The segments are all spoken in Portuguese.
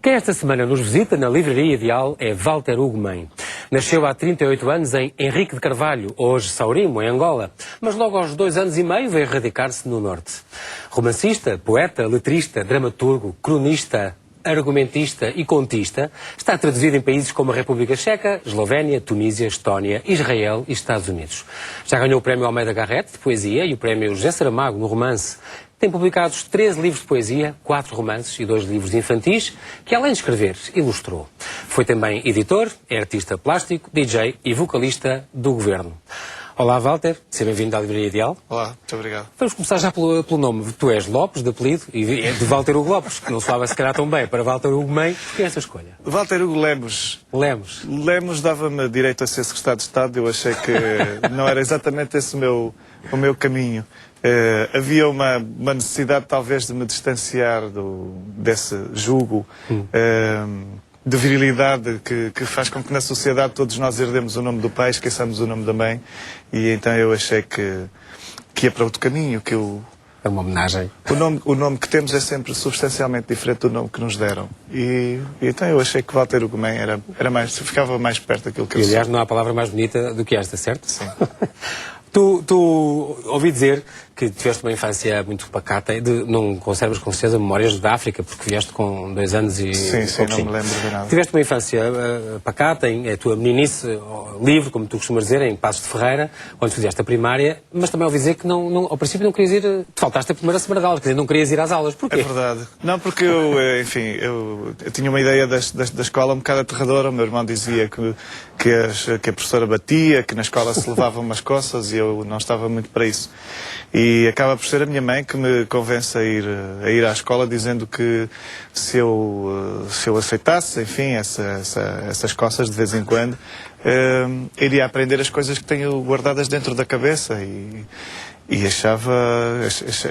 Quem esta semana nos visita na Livraria Ideal é Walter Ugumem. Nasceu há 38 anos em Henrique de Carvalho, hoje Saurimo, em Angola, mas logo aos 2 anos e meio veio radicar-se no Norte. Romancista, poeta, letrista, dramaturgo, cronista, argumentista e contista, está traduzido em países como a República Checa, Eslovénia, Tunísia, Estónia, Israel e Estados Unidos. Já ganhou o Prémio Almeida Garrett de poesia e o Prémio José Saramago no romance. Tem publicados 13 livros de poesia, 4 romances e 2 livros infantis, que além de escrever, ilustrou. Foi também editor, é artista plástico, DJ e vocalista do Governo. Olá, Walter, seja bem-vindo à Livraria Ideal. Olá, muito obrigado. Vamos começar já pelo nome. Tu és Lopes, de apelido, e é de Walter Hugo Lopes, que não soava se calhar tão bem para Walter Ugumem. Porquê essa escolha? Walter Hugo Lemos. Lemos. Lemos dava-me direito a ser secretário de Estado. Eu achei que não era exatamente esse o meu caminho. Havia uma necessidade talvez de me distanciar desse jugo de virilidade que faz com que na sociedade todos nós herdemos o nome do pai, esqueçamos o nome da mãe, e então eu achei que ia para outro caminho, É uma homenagem. O nome que temos é sempre substancialmente diferente do nome que nos deram. E então eu achei que Walter Ugumem ficava mais perto daquilo que eu sou. E aliás não há palavra mais bonita do que esta, certo? Sim. Tu ouvi dizer que tiveste uma infância muito pacata, não conservas com certeza memórias da África, porque vieste com 2 anos e... Sim, não me lembro de nada. Tiveste uma infância pacata, a tua meninice livre, como tu costumas dizer, em Passos de Ferreira, onde fizeste a primária, mas também ouvi dizer que ao princípio não querias ir... Te faltaste a primeira semana de aulas, quer dizer, não querias ir às aulas. Porquê? É verdade. Não, porque eu tinha uma ideia da escola um bocado aterradora. O meu irmão dizia que a professora batia, que na escola se levavam umas coças, e eu não estava muito para isso. E acaba por ser a minha mãe que me convence a ir à escola, dizendo que se eu aceitasse, enfim, essas coças de vez em quando, iria aprender as coisas que tenho guardadas dentro da cabeça. E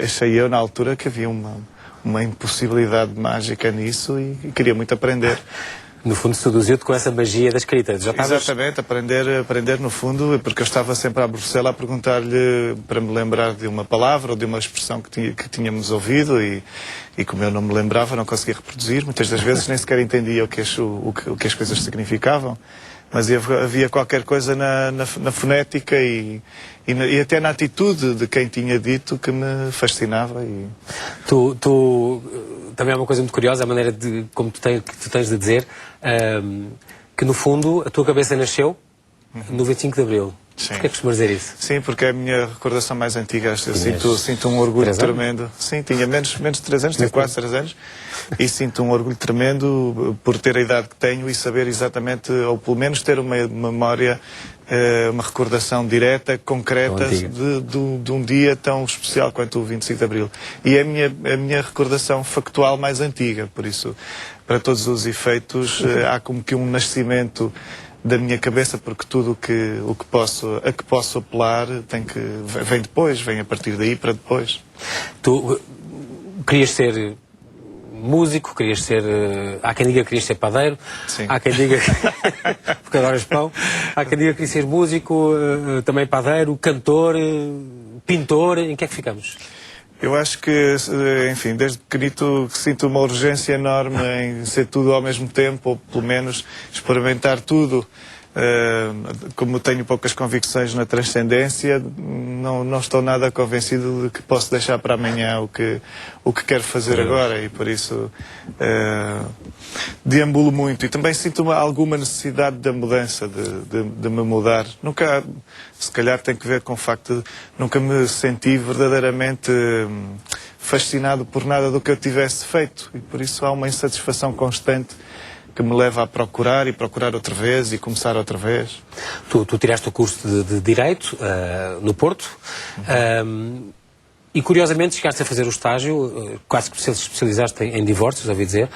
achei eu na altura que havia uma impossibilidade mágica nisso e queria muito aprender. No fundo, seduziu-te com essa magia da escrita. Exatamente, aprender no fundo, porque eu estava sempre à Bruxelas a perguntar-lhe para me lembrar de uma palavra ou de uma expressão que tínhamos ouvido e como eu não me lembrava, não conseguia reproduzir. Muitas das vezes nem sequer entendia o que as coisas significavam. Mas havia qualquer coisa na fonética e até na atitude de quem tinha dito que me fascinava. Também é uma coisa muito curiosa a maneira como tu tens de dizer que no fundo a tua cabeça nasceu no 25 de Abril. Sim. Porquê costumas dizer isso? Sim, porque é a minha recordação mais antiga. Eu sinto um orgulho tremendo. Sim, tinha menos de 3 anos, tinha quase 3 anos. E sinto um orgulho tremendo por ter a idade que tenho e saber exatamente, ou pelo menos ter uma memória, uma recordação direta, concreta de um dia tão especial quanto o 25 de Abril. E é a minha recordação factual mais antiga. Por isso, para todos os efeitos, há como que um nascimento da minha cabeça, porque tudo a que posso apelar vem depois, vem a partir daí para depois. Tu querias ser músico, querias ser... há quem diga que querias ser padeiro. Sim. Há quem diga porque adoras pão. Há quem diga que querias ser músico, também padeiro, cantor, pintor. Em que é que ficamos? Eu acho que, enfim, desde pequenito que sinto uma urgência enorme em ser tudo ao mesmo tempo, ou pelo menos experimentar tudo. Como tenho poucas convicções na transcendência, não estou nada convencido de que posso deixar para amanhã o que quero fazer agora, e por isso deambulo muito. E também sinto alguma necessidade da mudança, de me mudar. Nunca, se calhar tem que ver com o facto de nunca me senti verdadeiramente fascinado por nada do que eu tivesse feito, e por isso há uma insatisfação constante que me leva a procurar e procurar outra vez e começar outra vez. Tu tiraste o curso de Direito no Porto. E curiosamente chegaste a fazer o estágio, quase que se especializaste em divórcios, ouvi dizer.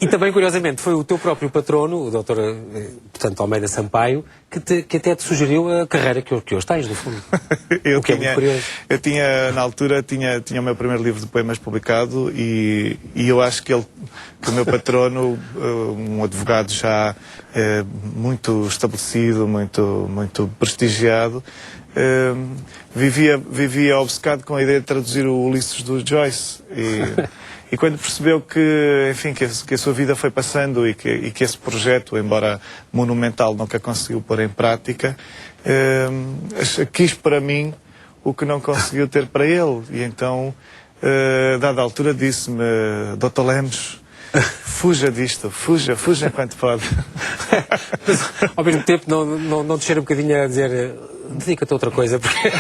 E também curiosamente foi o teu próprio patrono, o doutor portanto, Almeida Sampaio, que até te sugeriu a carreira que hoje tens, no fundo. Eu tinha, na altura, tinha o meu primeiro livro de poemas publicado e eu acho que o meu patrono, um advogado já muito estabelecido, muito prestigiado, vivia obcecado com a ideia de traduzir o Ulisses do Joyce E quando percebeu que, enfim, que a sua vida foi passando e que esse projeto, embora monumental, nunca conseguiu pôr em prática, quis para mim o que não conseguiu ter para ele. E então, dada a altura, disse-me: Dr. Lemos, fuja disto, fuja enquanto pode. Mas, ao mesmo tempo, não descer um bocadinho a dizer dedica-te a outra coisa, porque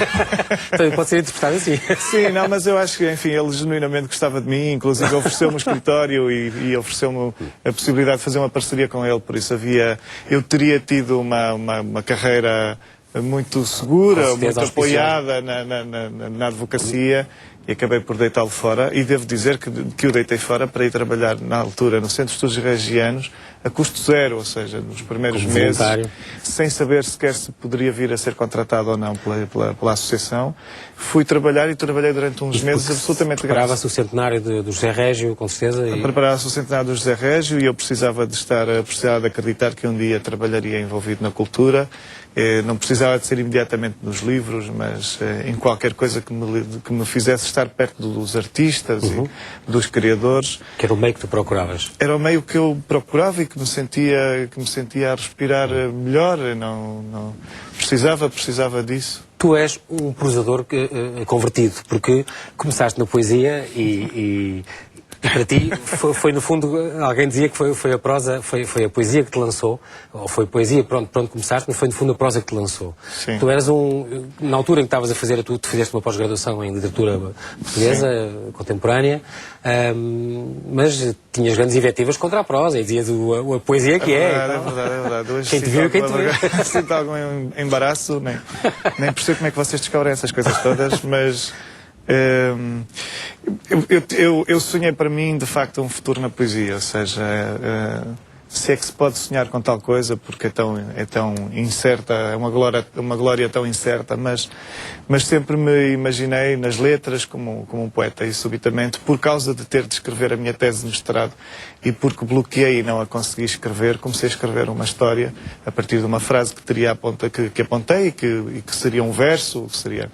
também pode ser interpretado assim. Sim, não, mas eu acho que, enfim, ele genuinamente gostava de mim, inclusive ofereceu-me um escritório e ofereceu-me a possibilidade de fazer uma parceria com ele, por isso eu teria tido uma carreira muito segura, muito apoiada na advocacia, e acabei por deitá-lo fora, e devo dizer que o deitei fora para ir trabalhar na altura no Centro de Estudos Regianos a custo zero, ou seja, nos primeiros meses, sem saber sequer se poderia vir a ser contratado ou não pela associação. Fui trabalhar e trabalhei durante uns meses absolutamente grátis. Preparava-se o centenário do José Régio, com certeza? Preparava-se o centenário do José Régio e eu precisava de acreditar que um dia trabalharia envolvido na cultura. Não precisava de ser imediatamente nos livros, mas em qualquer coisa que me fizesse estar perto dos artistas e dos criadores. Que era o meio que tu procuravas? Era o meio que eu procurava e que me sentia a respirar melhor. Não precisava disso. Tu és um prosador convertido, porque começaste na poesia e para ti foi no fundo, alguém dizia que foi a prosa, foi a poesia que te lançou, ou foi a poesia, pronto começaste, mas foi no fundo a prosa que te lançou. Sim. Tu eras na altura em que estavas a fazer, tu fizeste uma pós-graduação em literatura portuguesa, contemporânea, mas tinhas grandes invectivas contra a prosa e dizias a poesia que é. É verdade. Hoje quem te viu, quem te viu. Sinto algum embaraço, nem percebo como é que vocês descobrem essas coisas todas, mas eu sonhei para mim, de facto, um futuro na poesia, ou seja, se é que se pode sonhar com tal coisa, porque é tão incerta, é uma glória tão incerta, mas sempre me imaginei nas letras como um poeta, e subitamente, por causa de ter de escrever a minha tese de mestrado e porque bloqueei e não a consegui escrever, comecei a escrever uma história a partir de uma frase que apontei e que seria um verso, que seria...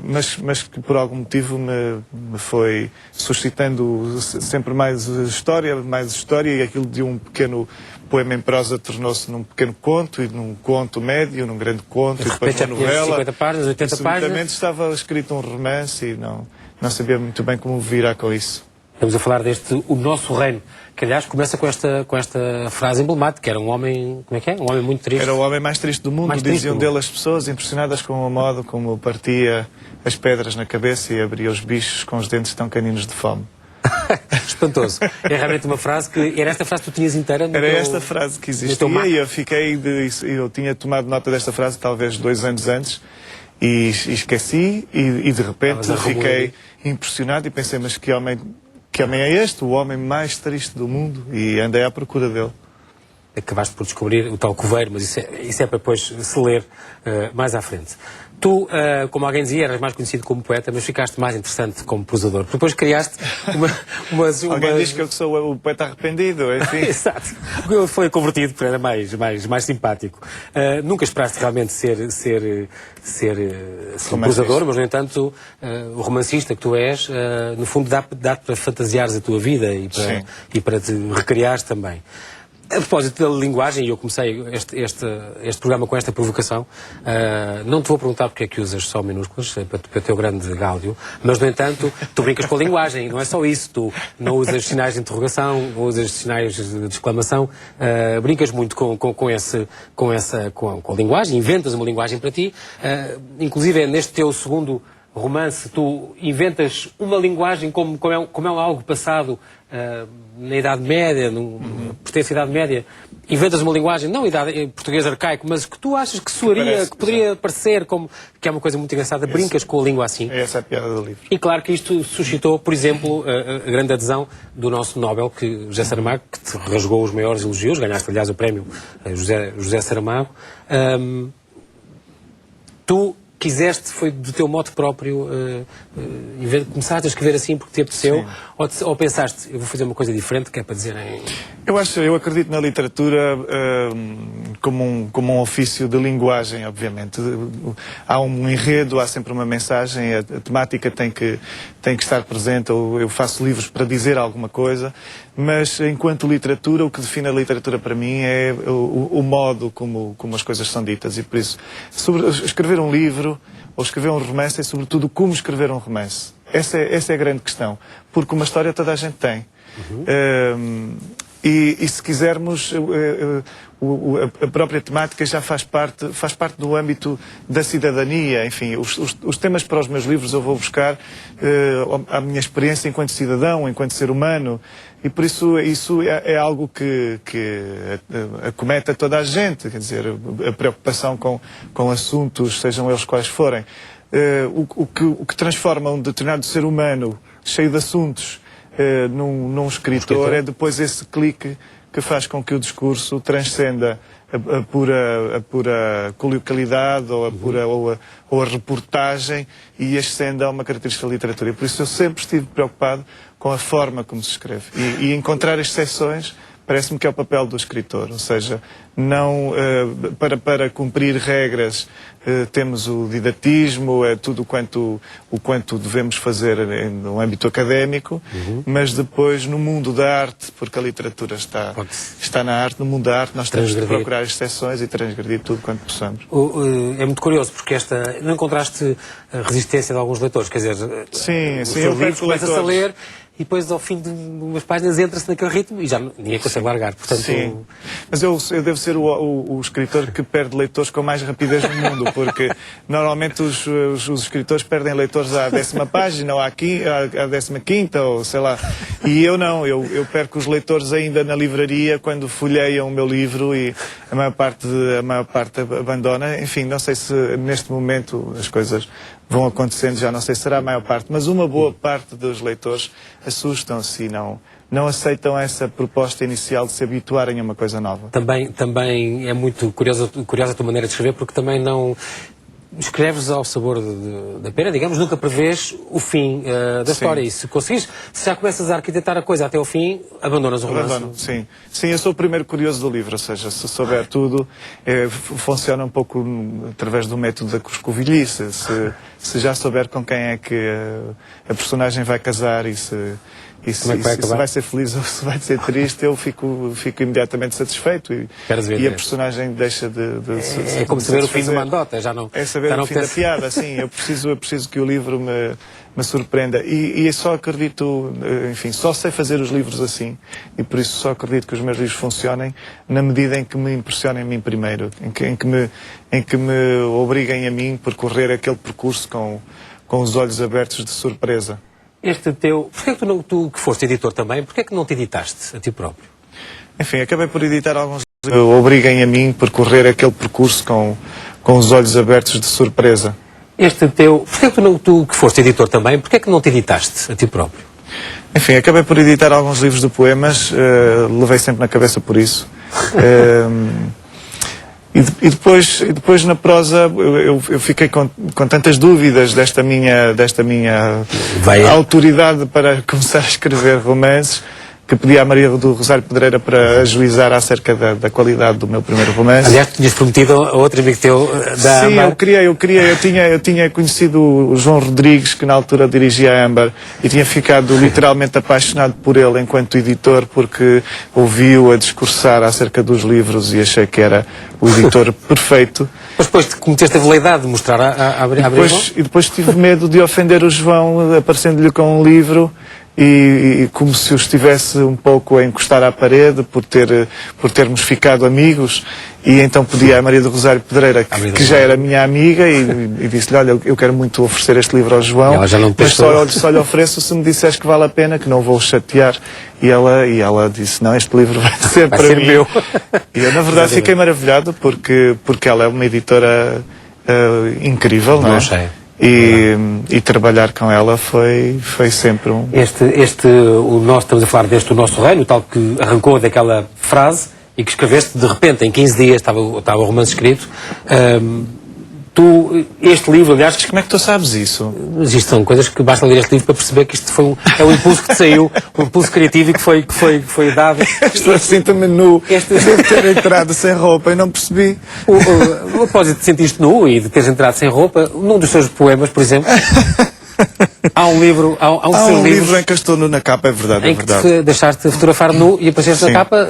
mas que por algum motivo me foi suscitando sempre mais história, e aquilo de um pequeno poema em prosa tornou-se num pequeno conto, e num conto médio, num grande conto, e depois uma novela. 50 páginas, 80 páginas. Estava escrito um romance e não sabia muito bem como virar com isso. Estamos a falar O Nosso Reino, que aliás começa com esta frase emblemática, que era um homem, como é que é? Um homem muito triste. Era o homem mais triste do mundo, diziam dele as pessoas, impressionadas com o modo como partia as pedras na cabeça e abria os bichos com os dentes tão caninos de fome. Espantoso. É realmente uma frase que... Era esta frase que tu tinhas inteira? Era esta frase que existia e eu tinha tomado nota desta frase talvez 2 anos antes e esqueci e de repente fiquei impressionado e pensei, mas que homem é este? O homem mais triste do mundo, e andei à procura dele. Acabaste por descobrir o tal coveiro, mas isso é para depois se ler mais à frente. Tu, como alguém dizia, eras mais conhecido como poeta, mas ficaste mais interessante como prosador. Depois criaste Alguém diz que eu sou o poeta arrependido, enfim. Exato. Foi convertido porque era mais simpático. Nunca esperaste realmente ser um prosador, mas no entanto, o romancista que tu és, no fundo dá-te para fantasiares a tua vida e para te recriares também. A propósito da linguagem, e eu comecei este programa com esta provocação, não te vou perguntar porque é que usas só minúsculas, para o teu grande gáudio, mas, no entanto, tu brincas com a linguagem, não é só isso, tu não usas sinais de interrogação, não usas sinais de exclamação, brincas muito com a linguagem, inventas uma linguagem para ti, inclusive neste teu segundo romance, tu inventas uma linguagem como é algo passado na Idade Média, pertence à Idade Média, inventas uma linguagem, não português arcaico, mas que tu achas que soaria, que poderia parecer como que é uma coisa muito engraçada, brincas com a língua assim. Essa é a piada do livro. E claro que isto suscitou, por exemplo, a grande adesão do nosso Nobel, José Saramago, que te rasgou os maiores elogios, ganhaste aliás o prémio José Saramago. Tu quiseste, foi do teu modo próprio, começaste a escrever assim porque te apeteceu, ou pensaste, eu vou fazer uma coisa diferente, que é para dizerem... Eu acredito na literatura como um ofício de linguagem, obviamente. Há um enredo, há sempre uma mensagem, a temática tem que estar presente. Eu faço livros para dizer alguma coisa, mas enquanto literatura, o que define a literatura para mim é o modo como as coisas são ditas. E por isso, escrever um livro ou escrever um romance é sobretudo como escrever um romance. Essa é a grande questão, porque uma história toda a gente tem. E se quisermos, a própria temática já faz parte do âmbito da cidadania. Enfim, os temas para os meus livros eu vou buscar a minha experiência enquanto cidadão, enquanto ser humano, e por isso é algo que acomete a toda a gente, quer dizer, a preocupação com assuntos, sejam eles quais forem. O que transforma um determinado ser humano cheio de assuntos num escritor é depois esse clique que faz com que o discurso transcenda a pura coloquialidade ou a reportagem e ascenda a uma característica da literatura. E por isso eu sempre estive preocupado com a forma como se escreve. E encontrar exceções parece-me que é o papel do escritor, ou seja, não para cumprir regras temos o didatismo, tudo o quanto devemos fazer no âmbito académico, mas depois no mundo da arte, porque a literatura está na arte, no mundo da arte nós temos de procurar exceções e transgredir tudo quanto possamos. É muito curioso, porque não encontraste a resistência de alguns leitores, quer dizer, sim, eu perco começas a ler e depois ao fim de umas páginas entra-se naquele ritmo e já ninguém consegue largar. Portanto, sim, mas eu devo ser o escritor que perde leitores com mais rapidez no mundo, porque normalmente os escritores perdem leitores à 10ª página ou à 15ª, ou sei lá, e eu não, eu perco os leitores ainda na livraria quando folheiam o meu livro e a maior parte abandona. Enfim, não sei se neste momento as coisas vão acontecendo, já não sei se será a maior parte, mas uma boa parte dos leitores assustam-se e não aceitam essa proposta inicial de se habituarem a uma coisa nova. Também é muito curiosa a tua maneira de escrever, porque também não escreves ao sabor da pena, digamos, nunca prevês o fim da história. E se conseguires, se já começas a arquitetar a coisa até ao fim, abandonas o romance. Sim, eu sou o primeiro curioso do livro, ou seja, se souber tudo, funciona um pouco através do método da coscovilhice. Se já souber com quem é que a personagem vai casar e se vai ser feliz ou se vai ser triste, eu fico imediatamente satisfeito e a personagem deixa de é como saber o fim de uma anedota, já não... É saber o fim da piada, sim. Eu preciso que o livro me surpreenda e só acredito, enfim, só sei fazer os livros assim e por isso só acredito que os meus livros funcionem na medida em que me impressionem a mim primeiro, em que me obriguem a mim a percorrer aquele percurso com os olhos abertos de surpresa. Porquê que tu que foste editor também, porquê que não te editaste a ti próprio? Enfim, acabei por editar alguns livros que obriguem a mim a percorrer aquele percurso com os olhos abertos de surpresa. Porquê que tu que foste editor também, porquê que não te editaste a ti próprio? Enfim, acabei por editar alguns livros de poemas, levei sempre na cabeça por isso. E depois na prosa eu fiquei com tantas dúvidas desta minha autoridade para começar a escrever romances, que pedi à Maria do Rosário Pedreira para ajuizar acerca da qualidade do meu primeiro romance. Aliás, tinhas prometido a outro amigo teu da Sim, Âmbar. eu tinha conhecido o João Rodrigues, que na altura dirigia a Âmbar, e tinha ficado literalmente apaixonado por ele enquanto editor, porque ouvi-o a discursar acerca dos livros e achei que era o editor perfeito. Mas depois cometeste a veleidade de mostrar a abrir a mão? E depois tive medo de ofender o João aparecendo-lhe com um livro e como se o estivesse um pouco a encostar à parede por termos ficado amigos, e então pedi à Maria do Rosário Pedreira, que já era minha amiga, e disse-lhe, olha, eu quero muito oferecer este livro ao João, mas só lhe ofereço se me disseres que vale a pena, que não vou chatear. E ela disse, não, este livro vai ser para mim. Meu. E eu, na verdade, fiquei maravilhado, porque ela é uma editora incrível, não é? E trabalhar com ela foi sempre um... Estamos a falar deste O Nosso Reino, o tal que arrancou daquela frase e que escreveste de repente, em 15 dias estava o romance escrito. Este livro, aliás, Mas como é que tu sabes isso? mas isto são coisas que basta ler este livro para perceber que isto foi é um impulso que te saiu, um impulso criativo e que foi dado. Estou assim também nu. Devo ter entrado sem roupa e não percebi. A propósito de te sentiste nu e de teres entrado sem roupa, num dos seus poemas, por exemplo, há um livro, há Há um livro em que eu estou nu na capa, é verdade, é em que verdade. te deixaste fotografar nu e apareceste na Sim. capa,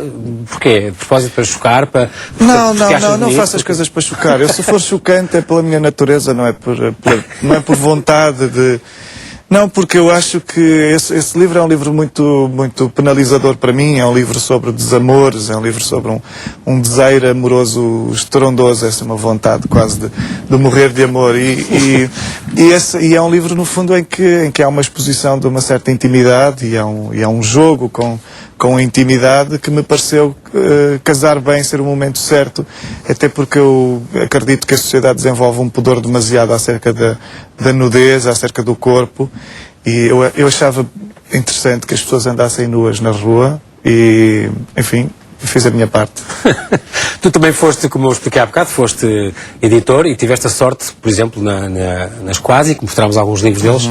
porquê? De propósito para chocar, para... Não, porque achas não bonito, faço as coisas para chocar. Eu, se for chocante, é pela minha natureza, não é por vontade de... Não, porque eu acho que esse livro é um livro muito penalizador para mim, é um livro sobre desamores, é um livro sobre um desejo amoroso estrondoso, essa é uma vontade quase de morrer de amor. E é um livro, no fundo, em que há uma exposição de uma certa intimidade e há um jogo com a intimidade que me pareceu casar bem, ser o momento certo, até porque eu acredito que a sociedade desenvolve um pudor demasiado acerca da nudez, acerca do corpo, e eu achava interessante que as pessoas andassem nuas na rua e, enfim, fiz a minha parte. Tu também foste, como eu expliquei há bocado, foste editor e tiveste a sorte, por exemplo, nas Quasi, que mostrámos alguns livros deles,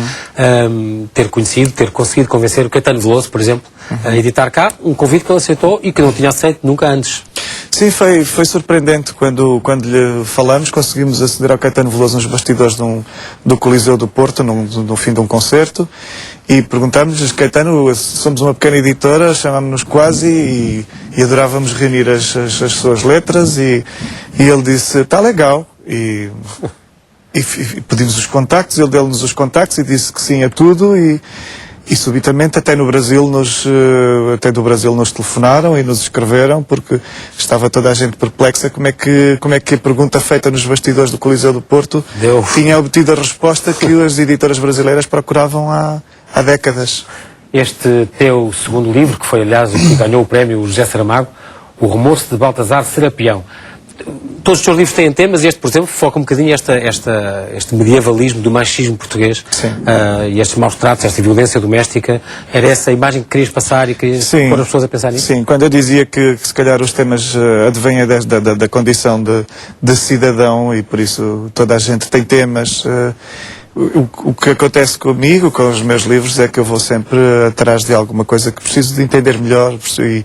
ter conhecido, ter conseguido convencer o Caetano Veloso, por exemplo, a editar cá, um convite que ele aceitou e que não tinha aceito nunca antes. Sim, foi surpreendente quando lhe falamos, conseguimos aceder ao Caetano Veloso nos bastidores do Coliseu do Porto, no fim de um concerto, e perguntámos-lhes: Caetano, somos uma pequena editora, chamámos-nos Quasi e adorávamos reunir as suas letras, e ele disse: está legal, e pedimos os contactos, ele deu-nos os contactos e disse que sim a tudo, e subitamente até do Brasil nos telefonaram e nos escreveram, porque estava toda a gente perplexa como é que a pergunta feita nos bastidores do Coliseu do Porto tinha obtido a resposta que as editoras brasileiras procuravam há décadas. Este teu segundo livro, que foi aliás o que ganhou o prémio José Saramago, O Remoço de Baltasar Serapião. Todos os teus livros têm temas, este, por exemplo, foca um bocadinho este medievalismo do machismo português, e estes maus tratos, esta violência doméstica. Era essa a imagem que querias passar e querias pôr as pessoas a pensar nisso? Sim, quando eu dizia que se calhar os temas advêm da condição de cidadão, e por isso toda a gente tem temas. O que acontece comigo, com os meus livros, é que eu vou sempre atrás de alguma coisa que preciso de entender melhor e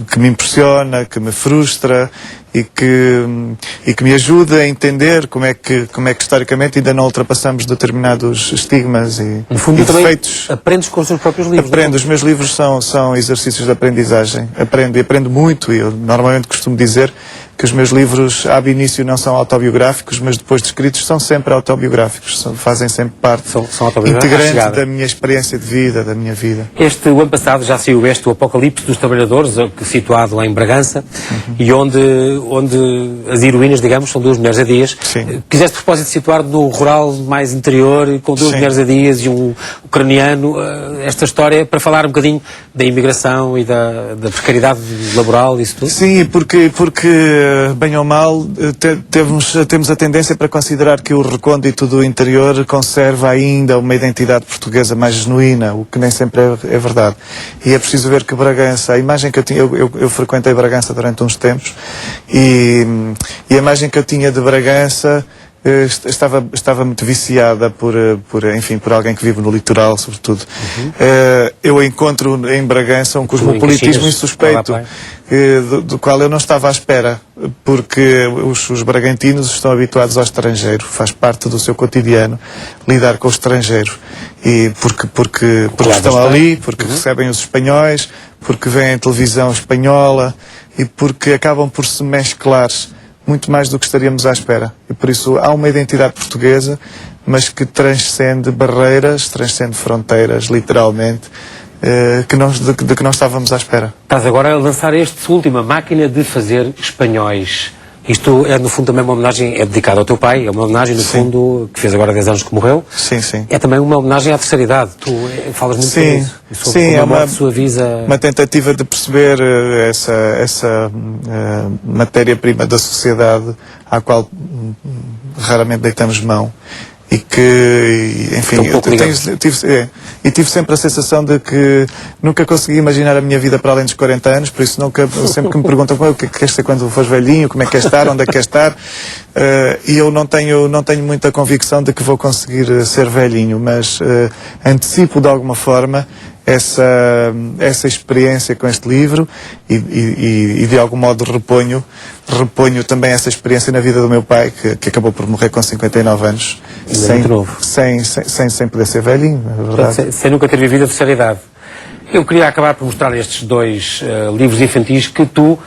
que me impressiona, que me frustra e que me ajuda a entender como é que historicamente ainda não ultrapassamos determinados estigmas e defeitos. Aprendes com os teus próprios livros? Aprendo, os meus livros são exercícios de aprendizagem. Aprendo muito, e eu normalmente costumo dizer que os meus livros, ab início, não são autobiográficos, mas depois de escritos são sempre autobiográficos, fazem sempre parte integrante da minha experiência de vida, da minha vida. O ano passado já saiu o Apocalipse dos Trabalhadores, situado lá em Bragança, e onde as heroínas, digamos, são duas mulheres adias. Sim. Quiseste, de propósito, situar no rural mais interior, com duas mulheres adias e um ucraniano, esta história, para falar um bocadinho da imigração e da precariedade laboral e isso tudo? Sim, porque bem ou mal, temos a tendência para considerar que o recôndito do interior conserva ainda uma identidade portuguesa mais genuína, o que nem sempre é verdade. E é preciso ver que Bragança, a imagem que eu tinha, eu frequentei Bragança durante uns tempos, e a imagem que eu tinha de Bragança estava muito viciada por alguém que vive no litoral, sobretudo. Eu encontro em Bragança um cosmopolitismo insuspeito, do qual eu não estava à espera, porque os bragantinos estão habituados ao estrangeiro, faz parte do seu cotidiano lidar com o estrangeiro, e porque estão ali, porque recebem os espanhóis, porque veem televisão espanhola e porque acabam por se mesclar muito mais do que estaríamos à espera. E por isso há uma identidade portuguesa, mas que transcende barreiras, transcende fronteiras, literalmente, de que não estávamos à espera. Estás agora a lançar este último, A Máquina de Fazer Espanhóis. Isto é, no fundo, também uma homenagem, é dedicado ao teu pai, é uma homenagem, no fundo, que fez agora 10 anos que morreu. Sim, sim. É também uma homenagem à terceira idade. Tu falas muito sobre isso. Sobre sim, como a morte suaviza... uma tentativa de perceber essa matéria-prima da sociedade à qual raramente deitamos mão, e que que, enfim, tive sempre a sensação de que nunca consegui imaginar a minha vida para além dos 40 anos, por isso sempre que me perguntam o que queres ser quando fores velhinho, como é que queres estar, onde é que queres estar, e eu não tenho muita convicção de que vou conseguir ser velhinho, mas antecipo de alguma forma essa experiência com este livro e de algum modo reponho também essa experiência na vida do meu pai, que acabou por morrer com 59 anos, sem poder ser velhinho, é verdade. Sem nunca ter vivido a terceira idade. Eu queria acabar por mostrar estes dois livros infantis que tu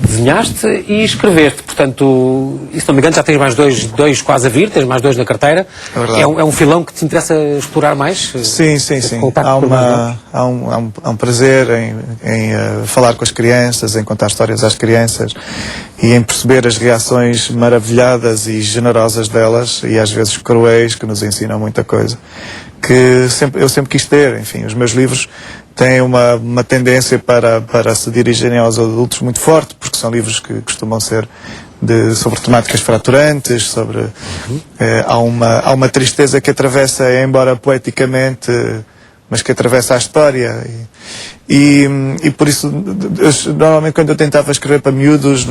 desenhaste e escreveste. Portanto, e se não me engano, já tens mais dois quase a vir, tens mais dois na carteira. É um filão que te interessa explorar mais? Sim. Há um prazer em falar com as crianças, em contar histórias às crianças e em perceber as reações maravilhadas e generosas delas, e às vezes cruéis, que nos ensinam muita coisa, que eu sempre quis ter. Enfim, os meus livros têm uma tendência para se dirigirem aos adultos muito forte, porque são livros que costumam ser sobre temáticas fraturantes, há uma tristeza que atravessa, embora poeticamente, mas que atravessa a história. E por isso, normalmente quando eu tentava escrever para miúdos,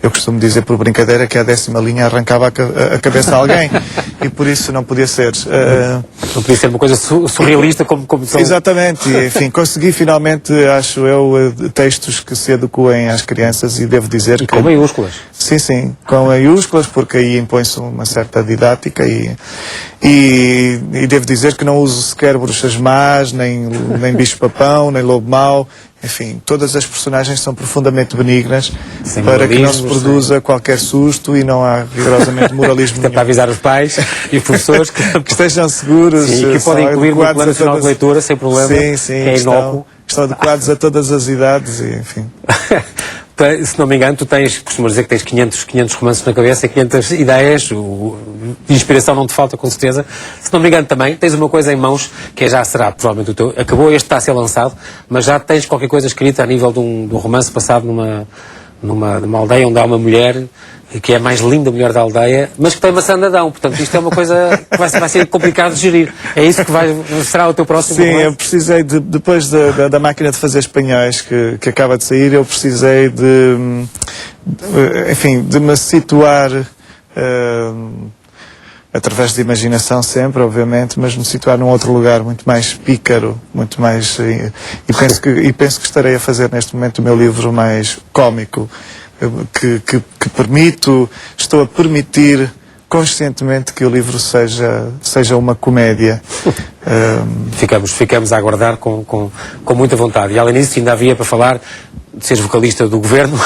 eu costumo dizer por brincadeira que a 10ª linha arrancava a cabeça a alguém, e por isso não podia ser. Não podia ser uma coisa surrealista como são. Exatamente, e, enfim, consegui finalmente, acho eu, textos que se adequem às crianças, e devo dizer que... com maiúsculas. Sim, com maiúsculas, porque aí impõe-se uma certa didática, e devo dizer que não uso sequer bruxas más, nem bicho-papão, nem lobo mau. Enfim, todas as personagens são profundamente benignas, para que não se produza qualquer susto, e não há rigorosamente moralismo nenhum. Para avisar os pais e os professores que estejam seguros, que podem incluir no Plano Nacional de Leitura sem problema, sim, que é inócuo. Estão adequados a todas as idades, e enfim. Se não me engano, tu costumas dizer que tens 500 romances na cabeça, 500 ideias, de inspiração não te falta, com certeza. Se não me engano também, tens uma coisa em mãos, que já será provavelmente o teu, acabou, este está a ser lançado, mas já tens qualquer coisa escrita a nível de um romance passado numa aldeia onde há uma mulher, que é a mais linda mulher da aldeia, mas que tem maçã de Adão. Portanto, isto é uma coisa que vai ser complicado de gerir. É isso que será o teu próximo romance? Sim, eu precisei, depois da máquina de fazer espanhóis que acaba de sair, eu precisei de me situar, através de imaginação sempre, obviamente, mas me situar num outro lugar muito mais pícaro, muito mais... E penso que estarei a fazer neste momento o meu livro mais cómico, que estou a permitir conscientemente que o livro seja uma comédia. Ficamos a aguardar com muita vontade. E além disso, ainda havia para falar de seres vocalista do governo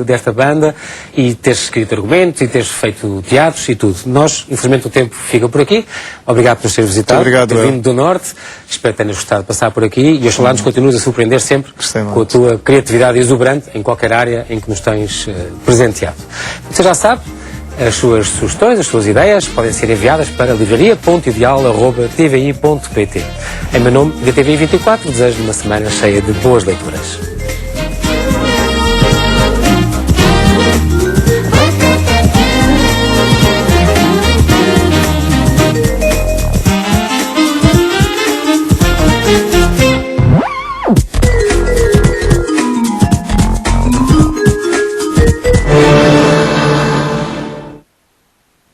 desta banda, e teres escrito argumentos, e teres feito teatros e tudo. Nós, infelizmente, o tempo fica por aqui. Obrigado por teres visitado, por ter vindo do Norte. Espero que tenhas gostado de passar por aqui, e oxalá nos continues a surpreender sempre com a tua criatividade exuberante em qualquer área em que nos tens presenteado. Você já sabe, as suas sugestões, as suas ideias podem ser enviadas para livraria.ideal@tvi.pt. Em meu nome, da TV24, desejo uma semana cheia de boas leituras.